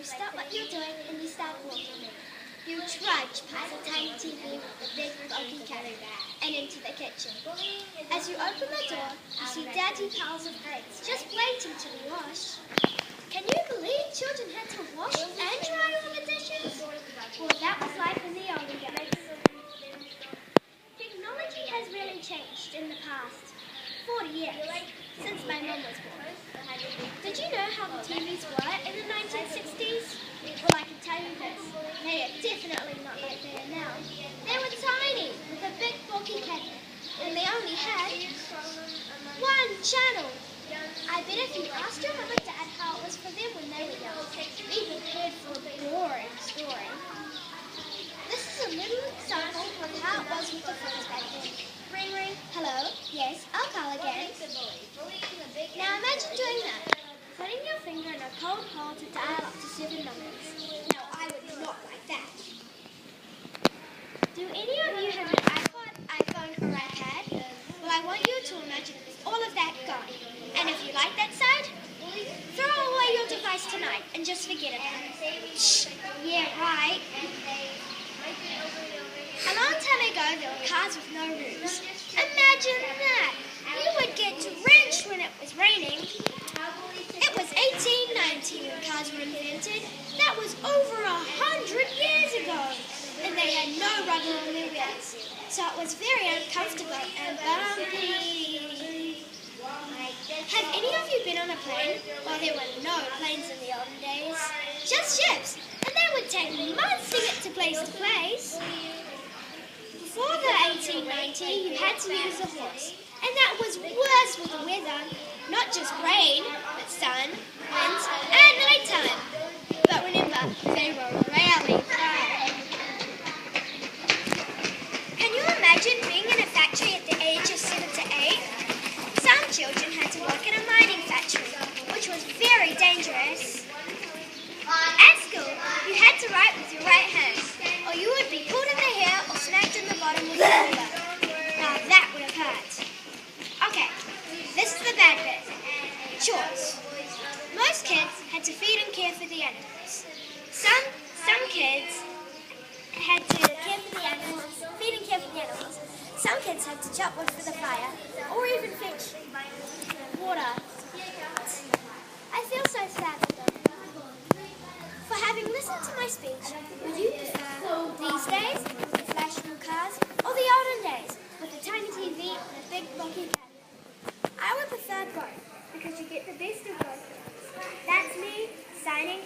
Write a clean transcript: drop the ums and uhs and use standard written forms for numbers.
You stop what you're doing and you start walking. You trudge past the tiny TV with the big bulky carry and into the kitchen. As you open the door, you see dirty piles of plates just waiting to be washed. Can you believe children had to wash and dry all the dishes? Well, that was life in the olden days. Technology has really changed in the past 40 years since my mum was born. Did you know how the TVs were in the 1960s? Well, I can tell you this. They are definitely not like they are now. They were tiny, with a big bulky cabinet, and they only had one channel. I bet if you asked your mum and dad how it was for them when they were young, they prepared for a boring story. This is a little example of how it was with the phones back then. Ring, ring. Hello? Yes, I'll call again. Now imagine doing that. Putting your finger in a cold hole to dial up to 7 numbers. No, I would not like that. Do any of you have an iPod, iPhone, or iPad? Well, I want you to imagine all of that gone. And if you like that sound, throw away your device tonight and just forget about it. Shh. Yeah, right. A long time ago, there were cars with no roofs. Imagine that. You would get drenched when it was raining. It was 1890 when cars were invented. That was over 100 years ago. And they had no rubber on their wheels. So it was very uncomfortable and bumpy. Have any of you been on a plane? Well, there were no planes in the olden days. Just ships. And they would take months to get to place to place. Before the 1890, you had to use a horse. And that was worse with the weather. Not just rain, but sun, wind, and nighttime. But remember, they were rarely fun. Can you imagine being in a factory at the age of 7 to 8? Some children had to work in a mining factory, which was very dangerous. At school, you had to write with your right hand, or you would be pulled in the hair or smacked in the bottom with a ruler. Now that would have hurt. Okay, this is the bad bit. Chores. Most kids had to feed and care for the animals. Some kids had to care for the animals, feed and care for the animals. Some kids had to chop wood for the fire, or even fetch water. I feel so sad for them. For having listened to my speech, would you prefer these days, the flashing cars, or the olden days, with a tiny TV and a big bulky cabinet? I would prefer both, because you get the best of both worlds. That's me, signing